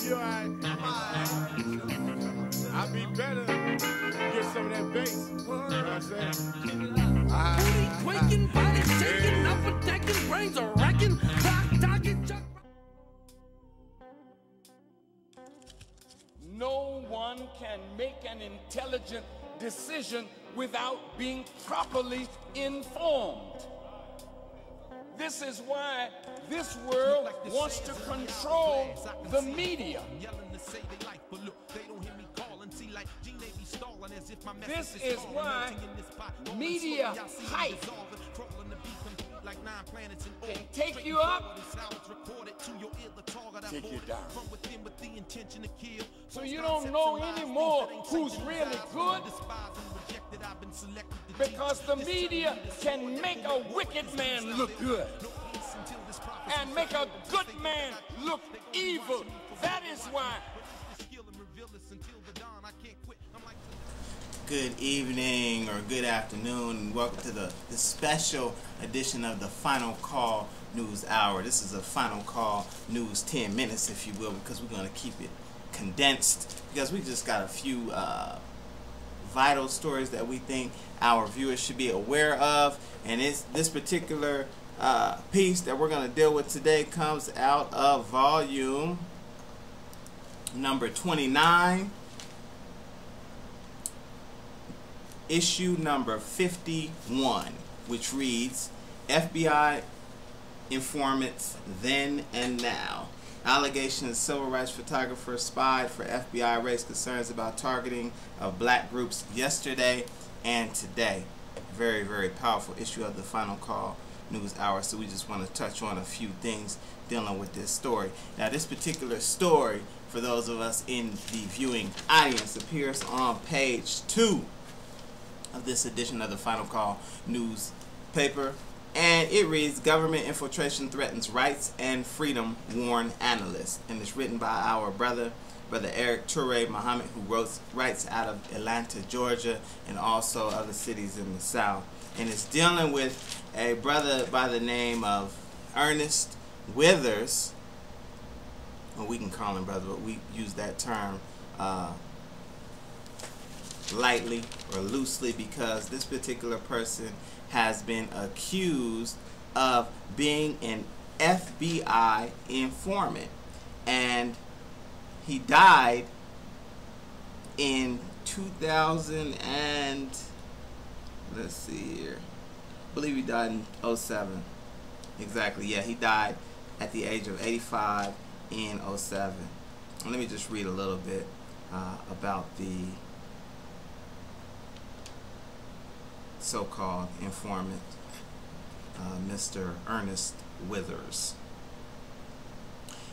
You alright? I'll be better. Get some of that bass. You know what I'm saying? Booty quaking, body shaking, up attacking, brains are racking, clock talking, chuck. No one can make an intelligent decision without being properly informed. This is why this world wants to control the media. This is why media hype can take you up, take you down. So you don't know anymore who's really good, because the media can make a wicked man look good and make a good man look evil. That is why. Good evening or good afternoon, and welcome to this special edition of the Final Call News Hour. This is a Final Call News 10 minutes, if you will, because we're going to keep it condensed, because we just got a few vital stories that we think our viewers should be aware of. And this particular piece that we're going to deal with today comes out of volume number 29, issue number 51, which reads, FBI Informants Then and Now. Allegations civil rights photographer spied for FBI raised concerns about targeting of black groups yesterday and today. Very, very powerful issue of the Final Call News Hour. So we just want to touch on a few things dealing with this story. Now, this particular story, for those of us in the viewing audience, appears on page 2 of this edition of the Final Call newspaper, and it reads, "Government infiltration threatens rights and freedom, warn analysts." And it's written by our brother Eric Toure Muhammad, who writes out of Atlanta, Georgia, and also other cities in the South. And it's dealing with a brother by the name of Ernest Withers. Well, we can call him brother, but we use that term lightly or loosely, because this particular person has been accused of being an FBI informant, and he died in 2000 and let's see here, I believe he died in 07. Exactly, yeah, he died at the age of 85 in 07. And let me just read a little bit about the so-called informant, Mr. Ernest Withers.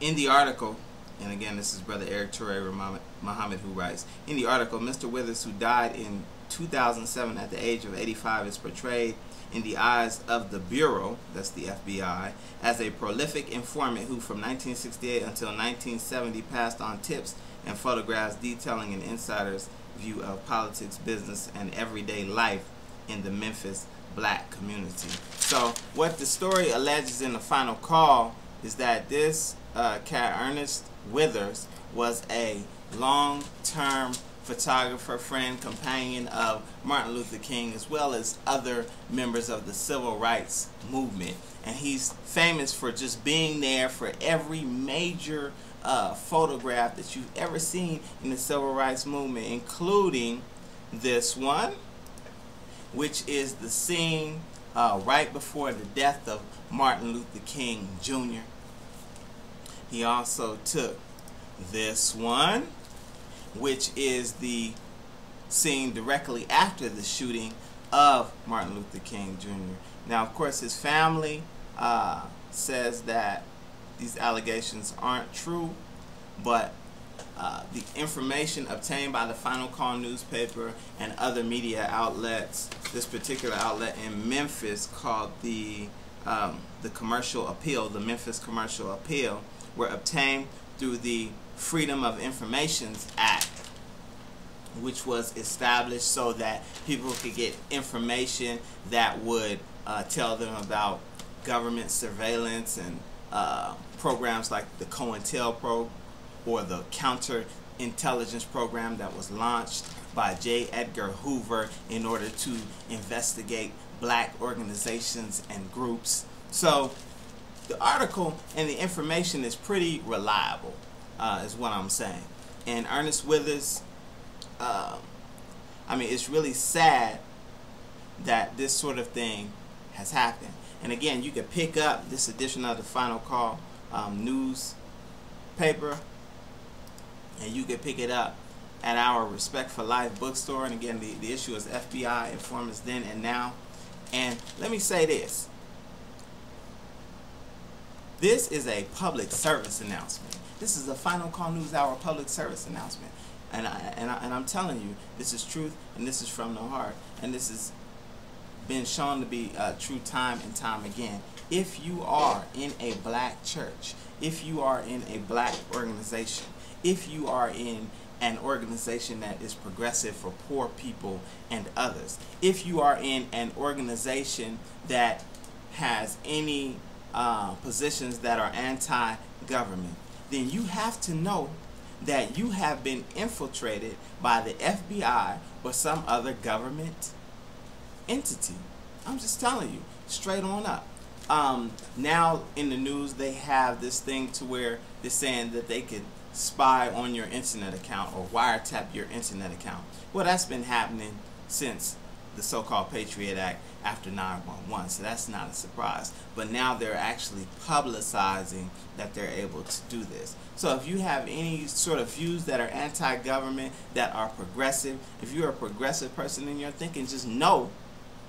In the article, and again, this is Brother Eric Toure Muhammad who writes, in the article, Mr. Withers, who died in 2007 at the age of 85, is portrayed in the eyes of the Bureau, that's the FBI, as a prolific informant who from 1968 until 1970 passed on tips and photographs detailing an insider's view of politics, business, and everyday life in the Memphis black community. So what the story alleges in the Final Call is that this cat, Ernest Withers, was a long-term photographer, friend, companion of Martin Luther King, as well as other members of the civil rights movement. And he's famous for just being there for every major photograph that you've ever seen in the civil rights movement, including this one, which is the scene right before the death of Martin Luther King Jr. He also took this one, which is the scene directly after the shooting of Martin Luther King Jr. Now, of course, his family says that these allegations aren't true, but the information obtained by the Final Call newspaper and other media outlets, this particular outlet in Memphis called the Commercial Appeal, the Memphis Commercial Appeal, were obtained through the Freedom of Information Act, which was established so that people could get information that would tell them about government surveillance and programs like the COINTELPRO or the counterintelligence program that was launched by J. Edgar Hoover in order to investigate black organizations and groups. So the article and the information is pretty reliable, is what I'm saying. And Ernest Withers, I mean, it's really sad that this sort of thing has happened. And again, you can pick up this edition of the Final Call newspaper, and you can pick it up at our Respect for Life bookstore. And again, the issue is FBI Informants Then and Now. And let me say this. This is a public service announcement. This is a Final Call News Hour public service announcement. And I'm telling you, this is truth, and this is from the heart. And this has been shown to be true time and time again. If you are in a black church, if you are in a black organization, if you are in an organization that is progressive for poor people and others, if you are in an organization that has any positions that are anti-government, then you have to know that you have been infiltrated by the FBI or some other government entity. I'm just telling you, straight on up. Now in the news they have this thing to where they're saying that they could spy on your internet account or wiretap your internet account. Well, that's been happening since the so-called Patriot Act after 9/11, so that's not a surprise. But now they're actually publicizing that they're able to do this. So if you have any sort of views that are anti-government, that are progressive, if you're a progressive person in your thinking, just know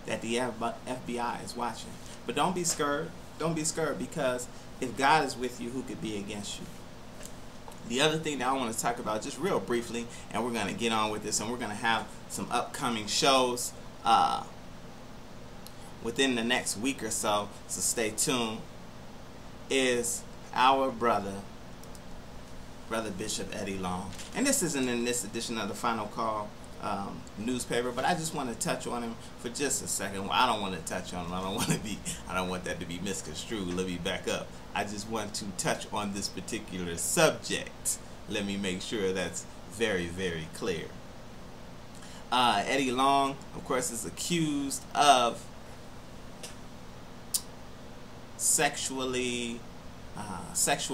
that the FBI is watching. But don't be scared. Don't be scared, because if God is with you, who could be against you? The other thing that I want to talk about just real briefly, and we're going to get on with this, and we're going to have some upcoming shows within the next week or so stay tuned, is our brother Bishop Eddie Long. And this isn't in this edition of the Final Call newspaper, but I just want to touch on him for just a second. Well, I don't want to touch on him. I don't want that to be misconstrued. Let me back up. I just want to touch on this particular subject. Let me make sure that's very, very clear. Eddie Long, of course, is accused of sexual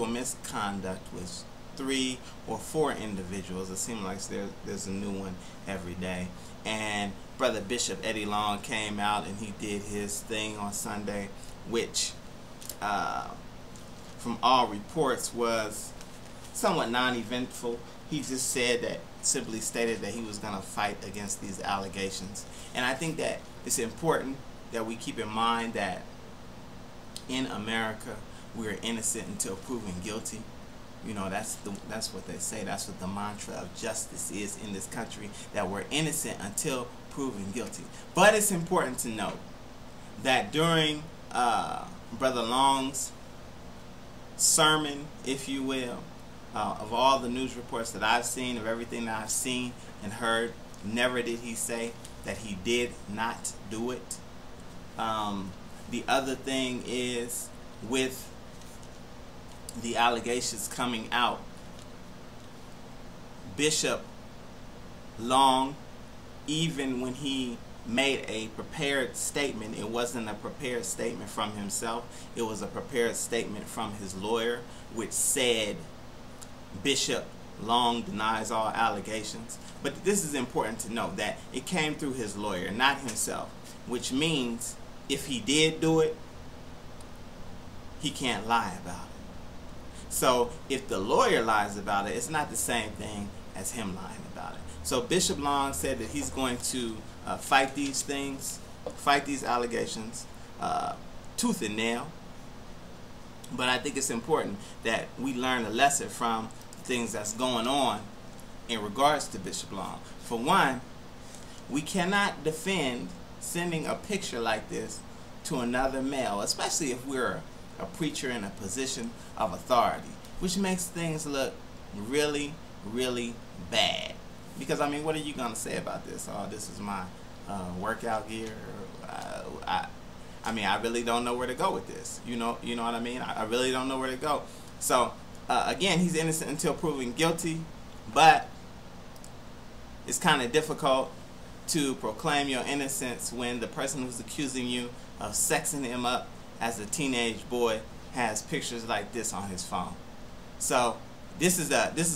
misconduct with 3 or 4 individuals. It seems like there's a new one every day. And Brother Bishop Eddie Long came out and he did his thing on Sunday, which from all reports was somewhat non-eventful. He just simply stated that he was going to fight against these allegations. And I think that it's important that we keep in mind that in America, we are innocent until proven guilty. You know, that's what they say. That's what the mantra of justice is in this country, that we're innocent until proven guilty. But it's important to note that during Brother Long's sermon, if you will, of all the news reports that I've seen, of everything that I've seen and heard, never did he say that he did not do it. The other thing is, with the allegations coming out, Bishop Long, even when he made a prepared statement, it wasn't a prepared statement from himself. It was a prepared statement from his lawyer, which said Bishop Long denies all allegations. But this is important to note, that it came through his lawyer, not himself, which means if he did do it, he can't lie about it. So if the lawyer lies about it, it's not the same thing as him lying about it. So Bishop Long said that he's going to fight these things, fight these allegations, tooth and nail. But I think it's important that we learn a lesson from things that's going on in regards to Bishop Long. For one, we cannot defend sending a picture like this to another male, especially if we're a preacher in a position of authority, which makes things look really, really bad. Because, I mean, what are you going to say about this? Oh, this is my workout gear. I mean, I really don't know where to go with this. You know what I mean? I really don't know where to go. So, again, he's innocent until proven guilty, but it's kind of difficult to proclaim your innocence when the person who's accusing you of sexing him up as a teenage boy has pictures like this on his phone. So this is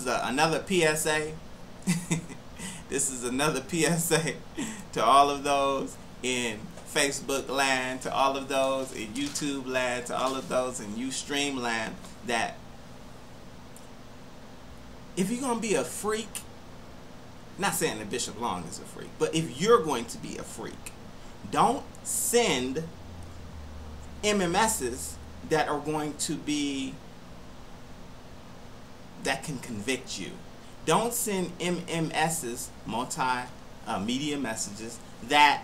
another PSA. This is another PSA to all of those in Facebook land, to all of those in YouTube land, to all of those in Ustream land, that if you're going to be a freak, not saying that Bishop Long is a freak, but if you're going to be a freak, don't send MMSs that are going to be, that can convict you. Don't send MMSs, multimedia messages, that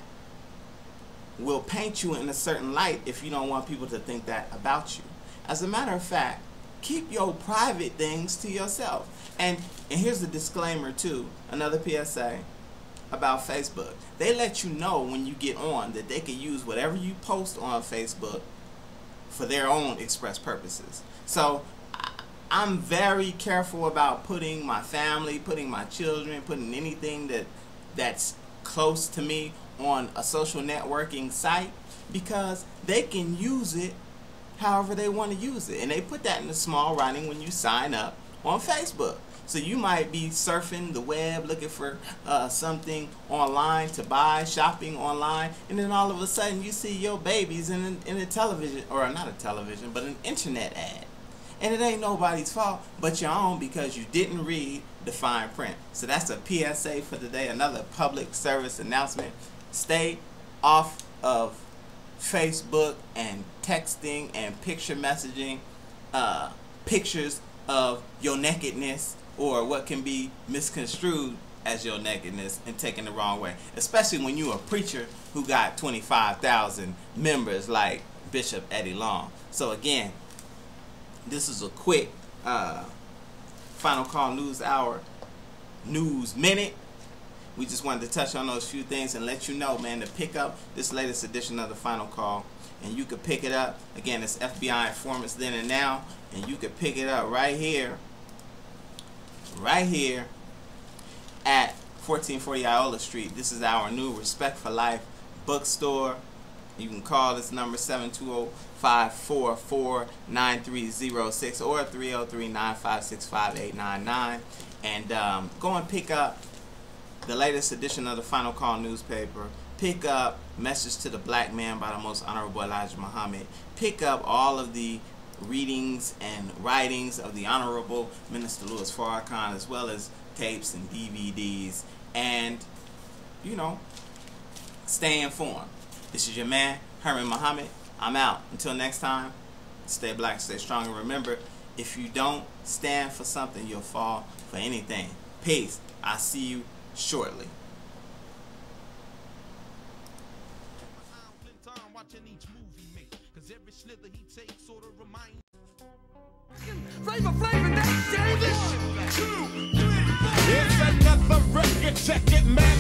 will paint you in a certain light if you don't want people to think that about you. As a matter of fact, keep your private things to yourself. And here's the disclaimer too, another PSA about Facebook. They let you know when you get on that they can use whatever you post on Facebook for their own express purposes. So I'm very careful about putting my family, putting my children, putting anything that's close to me on a social networking site, because they can use it however they want to use it. And they put that in the small writing when you sign up on Facebook. So you might be surfing the web looking for something online to buy, shopping online, and then all of a sudden you see your babies in a television, or not a television, but an internet ad. And it ain't nobody's fault but your own, because you didn't read the fine print. So that's a PSA for today, another public service announcement. Stay off of Facebook and texting and picture messaging pictures of your nakedness, or what can be misconstrued as your nakedness and taken the wrong way, especially when you're a preacher who got 25,000 members like Bishop Eddie Long. So again, this is a quick Final Call News Hour News Minute. We just wanted to touch on those few things and let you know, man, to pick up this latest edition of the Final Call. And you could pick it up. Again, it's FBI Informants Then and Now. And you could pick it up right here at 1440 Iola Street. This is our new Respect for Life bookstore. You can call this number 720-544-9306 or 303-956-5899. And go and pick up the latest edition of the Final Call newspaper. Pick up Message to the Black Man by the Most Honorable Elijah Muhammad. Pick up all of the readings and writings of the Honorable Minister Louis Farrakhan, as well as tapes and DVDs. And, you know, stay informed. This is your man, Herman Muhammad. I'm out. Until next time, stay black, stay strong, and remember, if you don't stand for something, you'll fall for anything. Peace. I'll see you shortly. It's another record, check it, man.